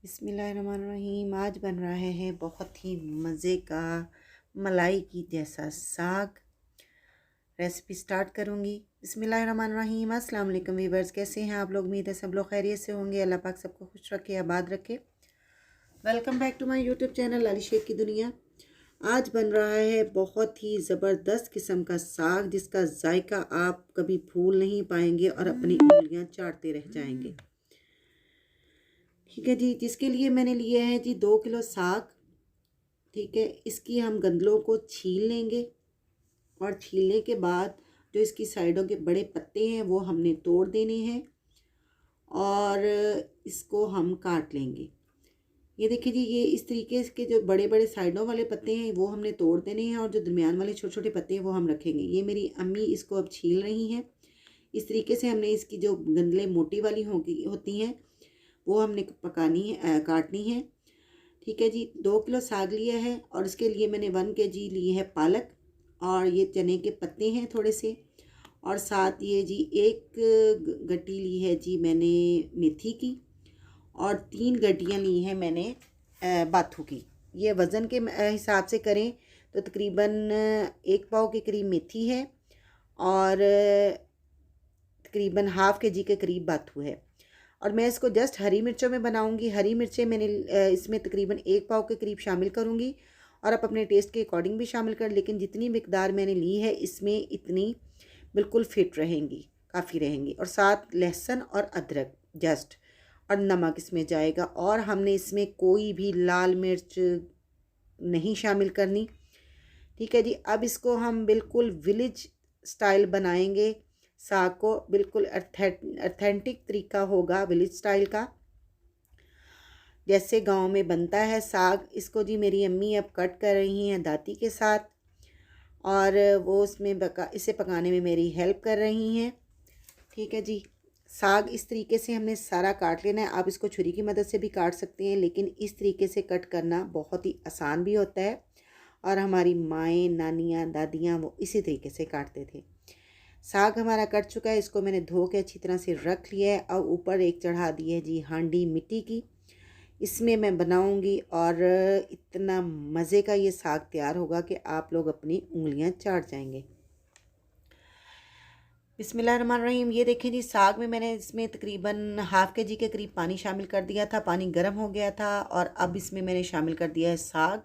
बिस्मिल्लाहिर्रहमानिर्रहीम। आज बन रहा है बहुत ही मज़े का मलाई की जैसा साग। रेसिपी स्टार्ट करूँगी। बिस्मिल्लाहिर्रहमानिर्रहीम। अस्सलाम वालेकुम वीवर्स, कैसे हैं आप लोग? उम्मीद है सब लोग खैरियत से होंगे। अल्लाह पाक सबको खुश रखे, आबाद रखे। Welcome back to my YouTube channel Lali Shaikh की दुनिया। आज बन रहा है बहुत ही ज़बरदस्त किस्म का साग, जिसका जायका आप कभी भूल नहीं पाएंगे और अपनी उंगलियां चाटते रह जाएंगे। ठीक है जी। जिसके लिए मैंने लिए हैं जी 2 किलो साग। ठीक है, इसकी हम गंदलों को छील लेंगे और छीलने के बाद जो इसकी साइडों के बड़े पत्ते हैं वो हमने तोड़ देने हैं और इसको हम काट लेंगे। ये देखिए जी, ये इस तरीके के जो बड़े बड़े साइडों वाले पत्ते हैं वो हमने तोड़ देने हैं और जो दरमियान वाले छोटे छोटे पत्ते हैं वो हम रखेंगे। ये मेरी अम्मी इसको अब छील रही हैं। इस तरीके से हमने इसकी जो गंदलें मोटी वाली होती हैं वो हमने पकानी है, काटनी है। ठीक है जी। 2 किलो साग लिया है और इसके लिए मैंने 1 kg लिए है पालक, और ये चने के पत्ते हैं थोड़े से, और साथ ये जी एक गट्टी ली है जी मैंने मेथी की, और 3 गड्डियाँ ली हैं मैंने बाथू की। ये वज़न के हिसाब से करें तो तकरीबन 1 पाव के करीब मेथी है और तकरीबन ½ kg के करीब बाथू है। और मैं इसको जस्ट हरी मिर्चों में बनाऊंगी। हरी मिर्चें मैंने इसमें तकरीबन 1 पाव के करीब शामिल करूंगी, और आप अपने टेस्ट के अकॉर्डिंग भी शामिल कर, लेकिन जितनी मिकदार मैंने ली है इसमें इतनी बिल्कुल फिट रहेंगी, काफ़ी रहेंगी। और साथ लहसुन और अदरक जस्ट, और नमक इसमें जाएगा। और हमने इसमें कोई भी लाल मिर्च नहीं शामिल करनी। ठीक है जी। अब इसको हम बिल्कुल विलेज स्टाइल बनाएंगे। साग को बिल्कुल ऑथेंटिक तरीका होगा, विलेज स्टाइल का, जैसे गांव में बनता है साग। इसको जी मेरी अम्मी अब कट कर रही हैं दाती के साथ, और वो उसमें इसे पकाने में मेरी हेल्प कर रही हैं। ठीक है जी। साग इस तरीके से हमने सारा काट लेना है। आप इसको छुरी की मदद से भी काट सकते हैं, लेकिन इस तरीके से कट करना बहुत ही आसान भी होता है, और हमारी माएँ, नानियाँ, दादियाँ वो इसी तरीके से काटते थे। साग हमारा कट चुका है, इसको मैंने धो के अच्छी तरह से रख लिया है। अब ऊपर एक चढ़ा दी है जी हांडी मिट्टी की, इसमें मैं बनाऊंगी, और इतना मज़े का ये साग तैयार होगा कि आप लोग अपनी उंगलियां चाट जाएंगे। बिस्मिल्लाहिर्रहमानिर्रहीम। ये देखें जी, साग में मैंने इसमें तकरीबन ½ kg के करीब पानी शामिल कर दिया था। पानी गर्म हो गया था, और अब इसमें मैंने शामिल कर दिया है साग।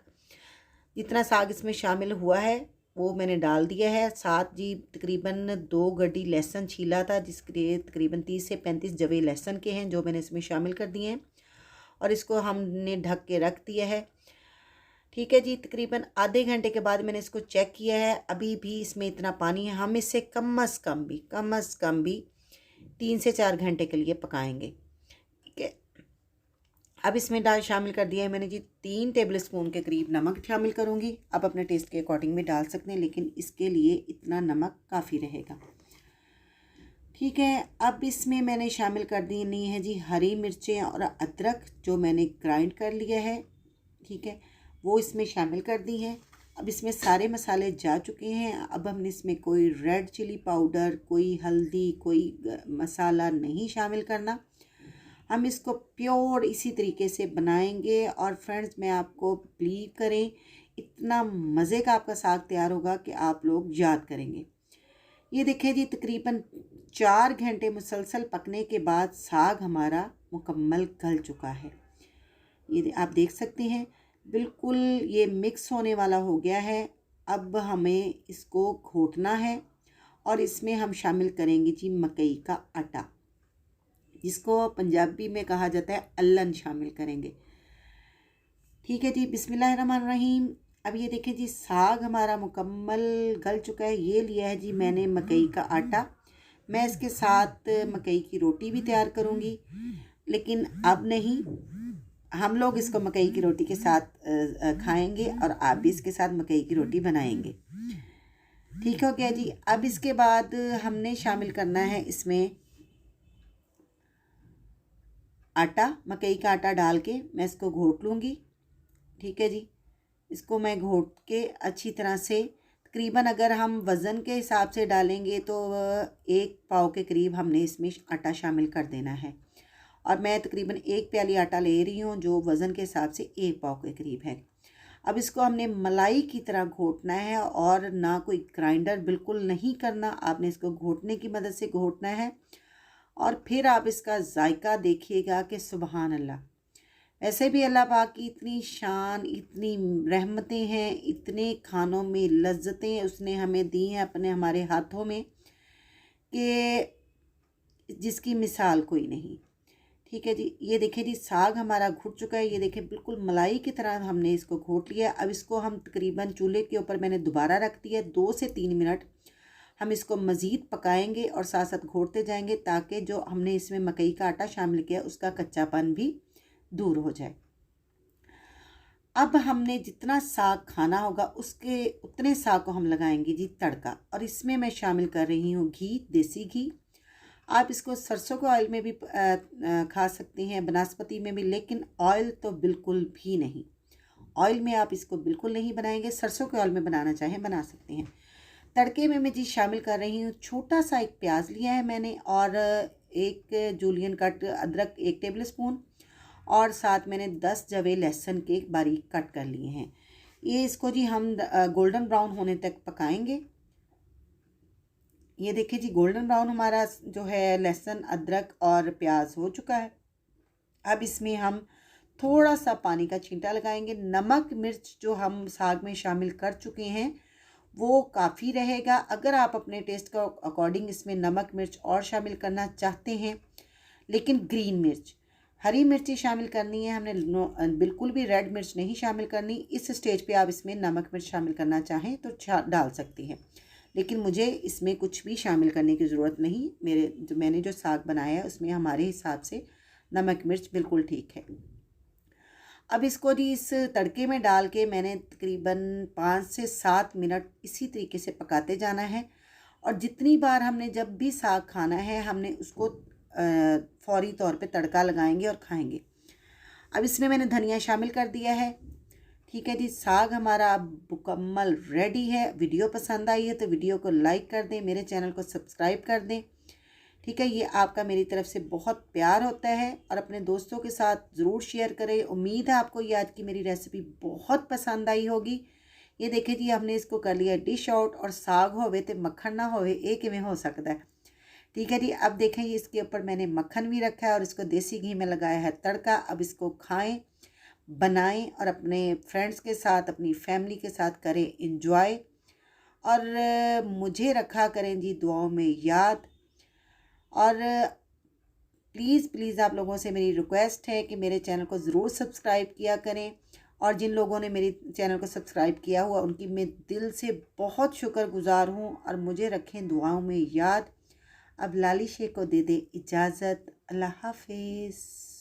जितना साग इसमें शामिल हुआ है वो मैंने डाल दिया है। साथ जी तकरीबन 2 गड्डी लहसुन छीला था, जिसके तकरीबन 30 से 35 जवे लहसुन के हैं, जो मैंने इसमें शामिल कर दिए हैं, और इसको हमने ढक के रख दिया है। ठीक है जी। तकरीबन आधे घंटे के बाद मैंने इसको चेक किया है, अभी भी इसमें इतना पानी है। हम इसे कम अज़ कम भी 3 से 4 घंटे के लिए पकाएंगे। ठीक है। अब इसमें शामिल कर दिया है मैंने जी 3 टेबल स्पून के करीब नमक शामिल करूँगी। आप अपने टेस्ट के अकॉर्डिंग भी डाल सकते हैं, लेकिन इसके लिए इतना नमक काफ़ी रहेगा। ठीक है। अब इसमें मैंने शामिल कर दी है जी हरी मिर्चें और अदरक, जो मैंने ग्राइंड कर लिया है। ठीक है, वो इसमें शामिल कर दी हैं। अब इसमें सारे मसाले जा चुके हैं। अब हमने इसमें कोई रेड चिली पाउडर, कोई हल्दी, कोई मसाला नहीं शामिल करना। हम इसको प्योर इसी तरीके से बनाएंगे, और फ्रेंड्स मैं आपको बिलीव करें, इतना मज़े का आपका साग तैयार होगा कि आप लोग याद करेंगे। ये देखें जी, तकरीबन 4 घंटे मुसलसल पकने के बाद साग हमारा मुकम्मल गल चुका है। ये आप देख सकते हैं, बिल्कुल ये मिक्स होने वाला हो गया है। अब हमें इसको घोटना है, और इसमें हम शामिल करेंगे जी मकई का आटा, जिसको पंजाबी में कहा जाता है अल्लन, शामिल करेंगे। ठीक है जी। बिस्मिल्लाहिर्रहमानिर्रहीम। अब ये देखें जी, साग हमारा मुकम्मल गल चुका है। ये लिया है जी मैंने मकई का आटा। मैं इसके साथ मकई की रोटी भी तैयार करूँगी, लेकिन अब नहीं। हम लोग इसको मकई की रोटी के साथ खाएंगे, और आप भी इसके साथ मकई की रोटी बनाएंगे। ठीक हो गया जी। अब इसके बाद हमने शामिल करना है इसमें आटा। मकई का आटा डाल के मैं इसको घोट लूँगी। ठीक है जी। इसको मैं घोट के अच्छी तरह से, तकरीबन अगर हम वज़न के हिसाब से डालेंगे तो 1 पाव के करीब हमने इसमें आटा शामिल कर देना है, और मैं तकरीबन 1 प्याली आटा ले रही हूँ, जो वज़न के हिसाब से 1 पाव के करीब है। अब इसको हमने मलाई की तरह घोटना है और ना कोई ग्राइंडर बिल्कुल नहीं करना, आपने इसको घोटने की मदद से घोटना है। और फिर आप इसका जायका देखिएगा कि सुबहान अल्लाह। ऐसे भी अल्लाह पाक की इतनी शान, इतनी रहमतें हैं, इतने खानों में लज्जतें उसने हमें दी हैं अपने हमारे हाथों में कि जिसकी मिसाल कोई नहीं। ठीक है जी, ये देखिए जी साग हमारा घुट चुका है, ये देखिए बिल्कुल मलाई की तरह हमने इसको घोट लिया। अब इसको हम तकरीबन चूल्हे के ऊपर मैंने दोबारा रख दिया, 2 से 3 मिनट हम इसको मज़ीद पकाएंगे और साथ साथ घोटते जाएंगे, ताकि जो हमने इसमें मकई का आटा शामिल किया उसका कच्चापन भी दूर हो जाए। अब हमने जितना साग खाना होगा उसके उतने साग को हम लगाएंगे जी तड़का, और इसमें मैं शामिल कर रही हूँ घी, देसी घी। आप इसको सरसों के ऑयल में भी खा सकते हैं, बनास्पति में भी, लेकिन ऑयल तो बिल्कुल भी नहीं। ऑयल में आप इसको बिल्कुल नहीं बनाएंगे, सरसों के ऑयल में बनाना चाहें बना सकते हैं। तड़के में मैं जी शामिल कर रही हूँ छोटा सा एक प्याज लिया है मैंने, और एक जूलियन कट अदरक 1 टेबल स्पून, और साथ मैंने 10 जवे लहसुन के बारीक कट कर लिए हैं। ये इसको जी हम गोल्डन ब्राउन होने तक पकाएंगे। ये देखिए जी गोल्डन ब्राउन हमारा जो है लहसुन, अदरक और प्याज हो चुका है। अब इसमें हम थोड़ा सा पानी का छींटा लगाएंगे। नमक मिर्च जो हम साग में शामिल कर चुके हैं वो काफ़ी रहेगा। अगर आप अपने टेस्ट के अकॉर्डिंग इसमें नमक मिर्च और शामिल करना चाहते हैं, लेकिन ग्रीन मिर्च, हरी मिर्ची शामिल करनी है हमने, बिल्कुल भी रेड मिर्च नहीं शामिल करनी। इस स्टेज पे आप इसमें नमक मिर्च शामिल करना चाहें तो डाल सकती हैं, लेकिन मुझे इसमें कुछ भी शामिल करने की ज़रूरत नहीं। मैंने जो साग बनाया है उसमें हमारे हिसाब से नमक मिर्च बिल्कुल ठीक है। अब इसको जी इस तड़के में डाल के मैंने तकरीबन 5 से 7 मिनट इसी तरीके से पकाते जाना है। और जितनी बार हमने जब भी साग खाना है हमने उसको फौरी तौर पे तड़का लगाएंगे और खाएंगे। अब इसमें मैंने धनिया शामिल कर दिया है। ठीक है जी, साग हमारा अब मुकम्मल रेडी है। वीडियो पसंद आई है तो वीडियो को लाइक कर दें, मेरे चैनल को सब्सक्राइब कर दें। ठीक है, ये आपका मेरी तरफ से बहुत प्यार होता है, और अपने दोस्तों के साथ ज़रूर शेयर करें। उम्मीद है आपको ये आज की मेरी रेसिपी बहुत पसंद आई होगी। ये देखिए जी हमने इसको कर लिया डिश आउट, और साग होवे तो मक्खन ना होवे, ये किमें हो सकता है। ठीक है जी, अब देखें इसके ऊपर मैंने मक्खन भी रखा है और इसको देसी घी में लगाया है तड़का। अब इसको खाएं, बनाएं और अपने फ्रेंड्स के साथ, अपनी फैमिली के साथ करें इंजॉय, और मुझे रखा करें जी दुआओं में याद। और प्लीज़ प्लीज़ आप लोगों से मेरी रिक्वेस्ट है कि मेरे चैनल को ज़रूर सब्सक्राइब किया करें, और जिन लोगों ने मेरे चैनल को सब्सक्राइब किया हुआ उनकी मैं दिल से बहुत शुक्रगुज़ार हूँ, और मुझे रखें दुआओं में याद। अब लाली शेख को दे दे इजाज़त। अल्लाह हाफिज़।